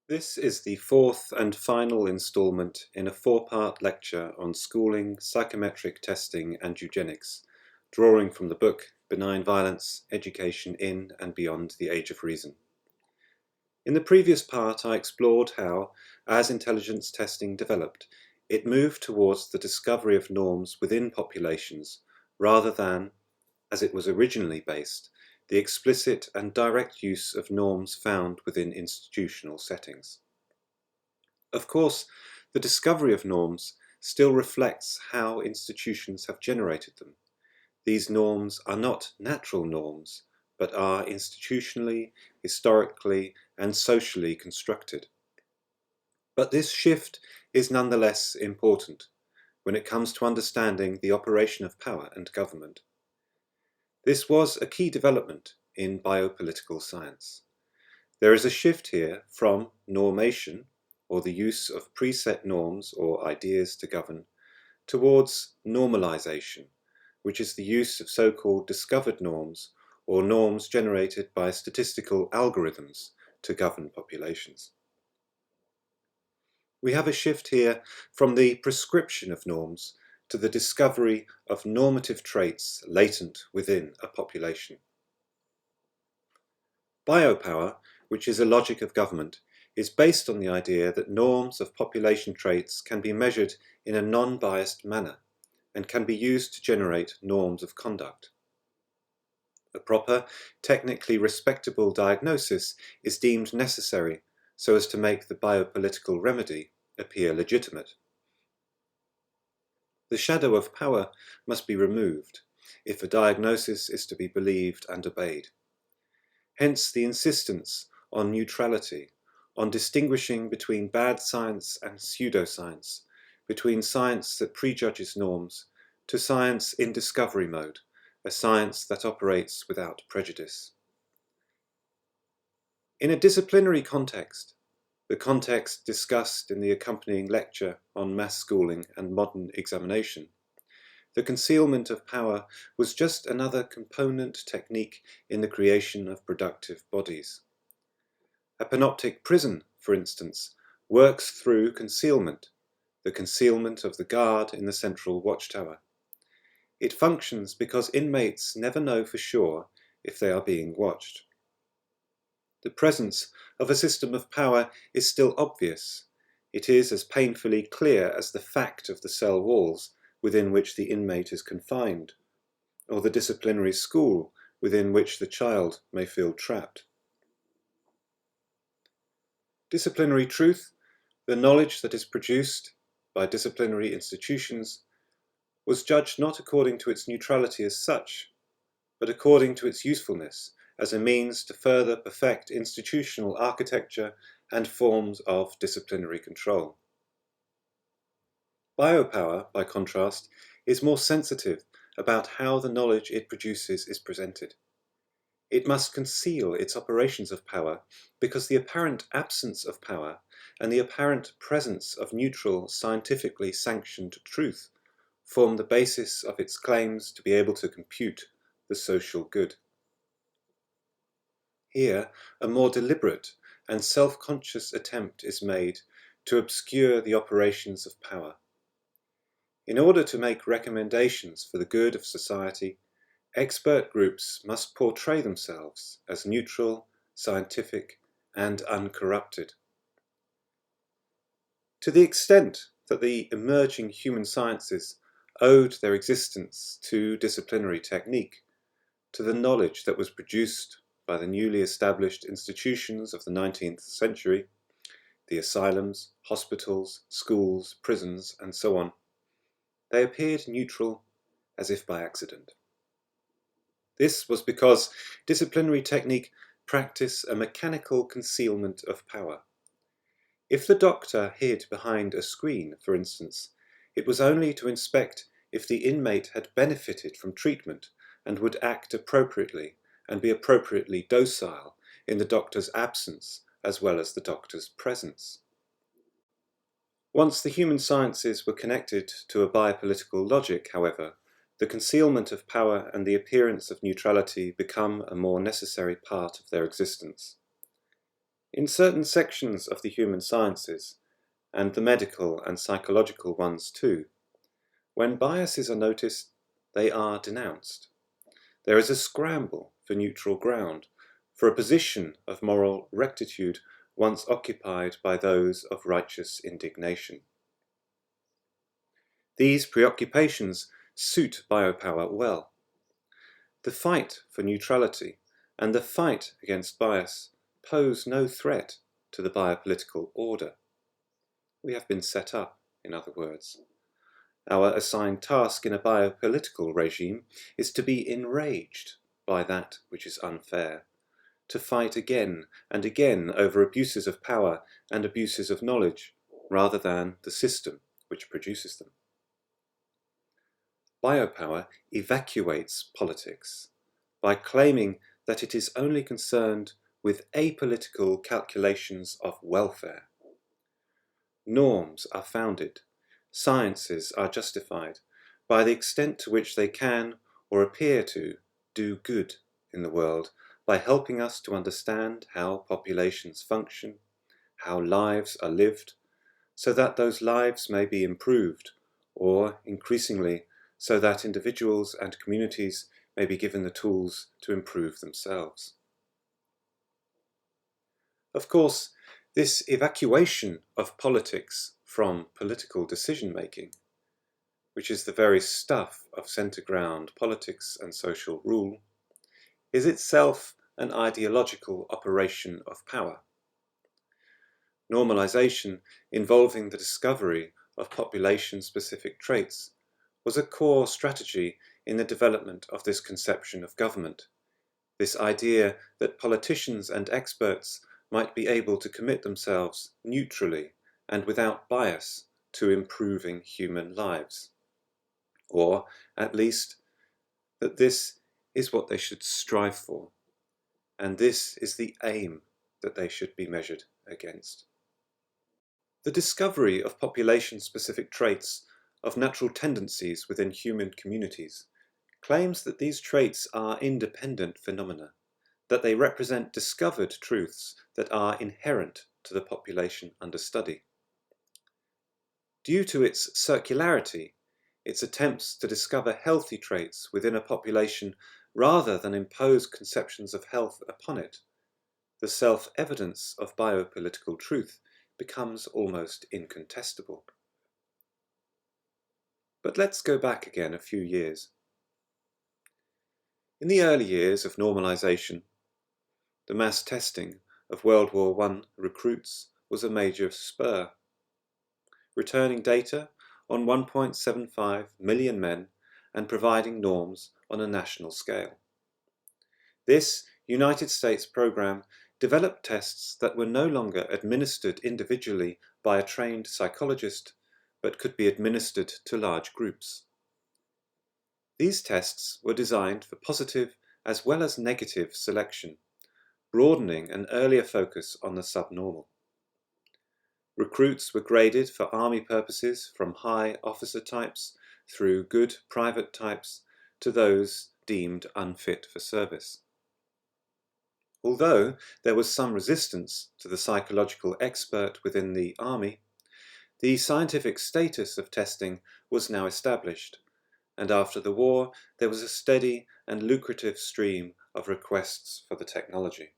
This is the fourth and final installment in a four-part lecture on schooling, psychometric testing and eugenics, drawing from the book Benign Violence, Education in and Beyond the Age of Reason. In the previous part, I explored how, as intelligence testing developed, it moved towards the discovery of norms within populations rather than, as it was originally based, the explicit and direct use of norms found within institutional settings. Of course, the discovery of norms still reflects how institutions have generated them. These norms are not natural norms, but are institutionally, historically, and socially constructed. But this shift is nonetheless important when it comes to understanding the operation of power and government. This was a key development in biopolitical science. There is a shift here from normation, or the use of preset norms or ideas to govern, towards normalization, which is the use of so-called discovered norms or norms generated by statistical algorithms to govern populations. We have a shift here from the prescription of norms to the discovery of normative traits latent within a population. Biopower, which is a logic of government, is based on the idea that norms of population traits can be measured in a non-biased manner and can be used to generate norms of conduct. A proper, technically respectable diagnosis is deemed necessary so as to make the biopolitical remedy appear legitimate. The shadow of power must be removed if a diagnosis is to be believed and obeyed. Hence the insistence on neutrality, on distinguishing between bad science and pseudoscience, between science that prejudges norms to science in discovery mode, a science that operates without prejudice. In a disciplinary context, the context discussed in the accompanying lecture on mass schooling and modern examination, the concealment of power was just another component technique in the creation of productive bodies. A panoptic prison, for instance, works through concealment, the concealment of the guard in the central watchtower. It functions because inmates never know for sure if they are being watched. The presence of a system of power is still obvious. It is as painfully clear as the fact of the cell walls within which the inmate is confined, or the disciplinary school within which the child may feel trapped. Disciplinary truth, the knowledge that is produced by disciplinary institutions, was judged not according to its neutrality as such, but according to its usefulness as a means to further perfect institutional architecture and forms of disciplinary control. Biopower, by contrast, is more sensitive about how the knowledge it produces is presented. It must conceal its operations of power because the apparent absence of power and the apparent presence of neutral, scientifically sanctioned truth form the basis of its claims to be able to compute the social good. Here, a more deliberate and self-conscious attempt is made to obscure the operations of power. In order to make recommendations for the good of society, expert groups must portray themselves as neutral, scientific, and uncorrupted. To the extent that the emerging human sciences owed their existence to disciplinary technique, to the knowledge that was produced by the newly established institutions of the 19th century, the asylums, hospitals, schools, prisons, and so on, they appeared neutral as if by accident. This was because disciplinary technique practiced a mechanical concealment of power. If the doctor hid behind a screen, for instance, it was only to inspect if the inmate had benefited from treatment and would act appropriately and be appropriately docile in the doctor's absence as well as the doctor's presence. Once the human sciences were connected to a biopolitical logic, however, the concealment of power and the appearance of neutrality become a more necessary part of their existence. In certain sections of the human sciences, and the medical and psychological ones too, when biases are noticed, they are denounced. There is a scramble for neutral ground, for a position of moral rectitude once occupied by those of righteous indignation. These preoccupations suit biopower well. The fight for neutrality and the fight against bias pose no threat to the biopolitical order. We have been set up, in other words. Our assigned task in a biopolitical regime is to be enraged by that which is unfair, to fight again and again over abuses of power and abuses of knowledge, rather than the system which produces them. Biopower evacuates politics by claiming that it is only concerned with apolitical calculations of welfare. Norms are founded, sciences are justified by the extent to which they can or appear to do good in the world by helping us to understand how populations function, how lives are lived, so that those lives may be improved, or, increasingly, so that individuals and communities may be given the tools to improve themselves. Of course, this evacuation of politics from political decision-making, which is the very stuff of centre-ground politics and social rule, is itself an ideological operation of power. Normalization, involving the discovery of population-specific traits, was a core strategy in the development of this conception of government, this idea that politicians and experts might be able to commit themselves neutrally and without bias to improving human lives, or at least that this is what they should strive for, and this is the aim that they should be measured against. The discovery of population-specific traits of natural tendencies within human communities claims that these traits are independent phenomena, that they represent discovered truths that are inherent to the population under study. Due to its circularity, its attempts to discover healthy traits within a population rather than impose conceptions of health upon it, the self-evidence of biopolitical truth becomes almost incontestable. But let's go back again a few years. In the early years of normalization, the mass testing of World War I recruits was a major spur, returning data on 1.75 million men and providing norms on a national scale. This United States program developed tests that were no longer administered individually by a trained psychologist, but could be administered to large groups. These tests were designed for positive as well as negative selection, broadening an earlier focus on the subnormal. Recruits were graded for army purposes from high officer types through good private types to those deemed unfit for service. Although there was some resistance to the psychological expert within the army, the scientific status of testing was now established, and after the war there was a steady and lucrative stream of requests for the technology.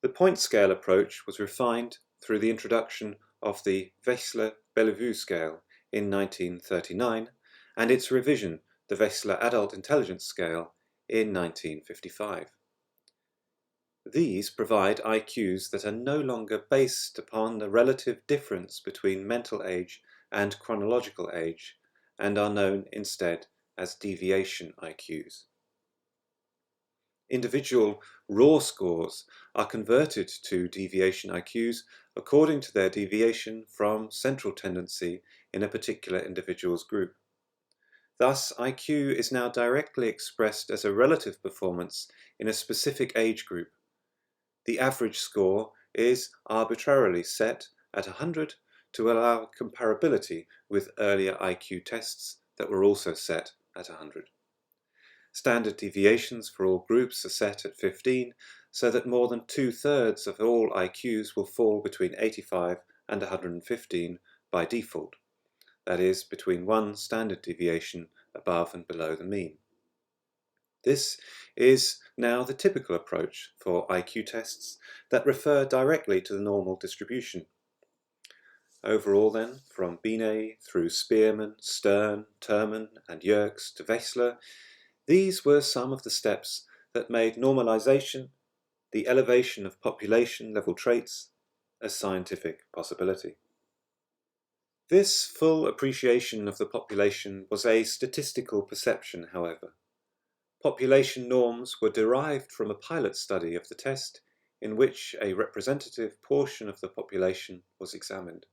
The point scale approach was refined through the introduction of the Wechsler-Bellevue scale in 1939 and its revision, the Wechsler Adult Intelligence Scale, in 1955. These provide IQs that are no longer based upon the relative difference between mental age and chronological age, and are known instead as deviation IQs. Individual raw scores are converted to deviation IQs according to their deviation from central tendency in a particular individual's group. Thus, IQ is now directly expressed as a relative performance in a specific age group. The average score is arbitrarily set at 100 to allow comparability with earlier IQ tests that were also set at 100. Standard deviations for all groups are set at 15, so that more than 2/3 of all IQs will fall between 85 and 115 by default, that is, between one standard deviation above and below the mean. This is now the typical approach for IQ tests that refer directly to the normal distribution. Overall then, from Binet through Spearman, Stern, Terman and Yerkes to Wechsler, these were some of the steps that made normalization, the elevation of population level traits, a scientific possibility. This full appreciation of the population was a statistical perception, however. Population norms were derived from a pilot study of the test in which a representative portion of the population was examined.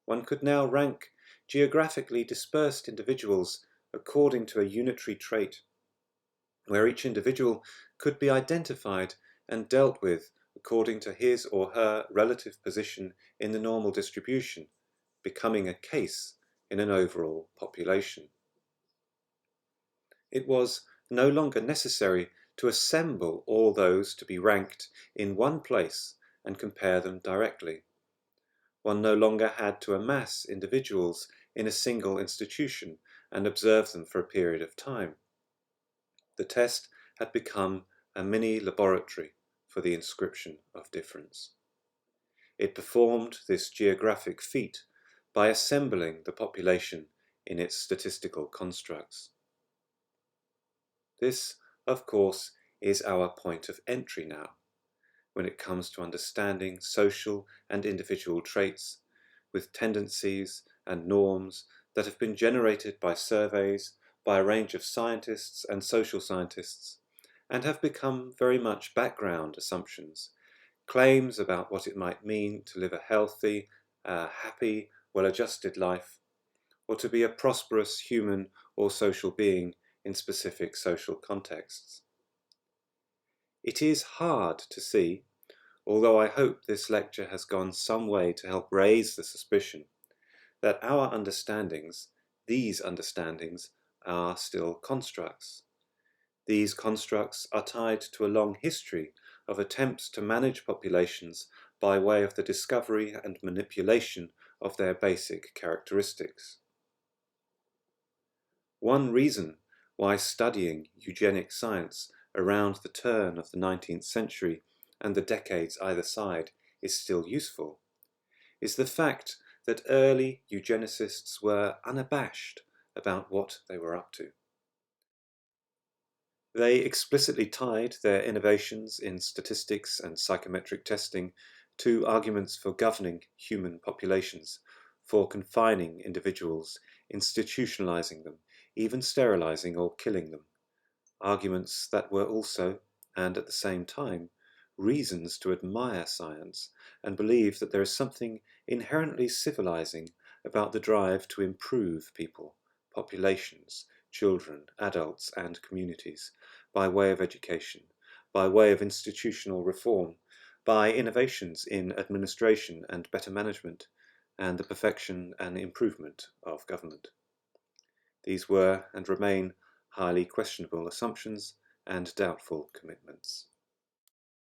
One could now rank geographically dispersed individuals according to a unitary trait, where each individual could be identified and dealt with according to his or her relative position in the normal distribution, becoming a case in an overall population. It was no longer necessary to assemble all those to be ranked in one place and compare them directly. One no longer had to amass individuals in a single institution and observe them for a period of time. The test had become a mini laboratory for the inscription of difference. It performed this geographic feat by assembling the population in its statistical constructs. This, of course, is our point of entry now, when it comes to understanding social and individual traits, with tendencies and norms that have been generated by surveys by a range of scientists and social scientists, and have become very much background assumptions, claims about what it might mean to live a healthy, happy, well-adjusted life, or to be a prosperous human or social being in specific social contexts. It is hard to see, although I hope this lecture has gone some way to help raise the suspicion, that our understandings, these understandings, are still constructs. These constructs are tied to a long history of attempts to manage populations by way of the discovery and manipulation of their basic characteristics. One reason why studying eugenic science around the turn of the 19th century and the decades either side is still useful is the fact that early eugenicists were unabashed about what they were up to. They explicitly tied their innovations in statistics and psychometric testing to arguments for governing human populations, for confining individuals, institutionalizing them, even sterilizing or killing them. Arguments that were also, and at the same time, reasons to admire science and believe that there is something inherently civilizing about the drive to improve people, populations, children, adults, and communities by way of education, by way of institutional reform, by innovations in administration and better management, and the perfection and improvement of government. These were and remain highly questionable assumptions and doubtful commitments.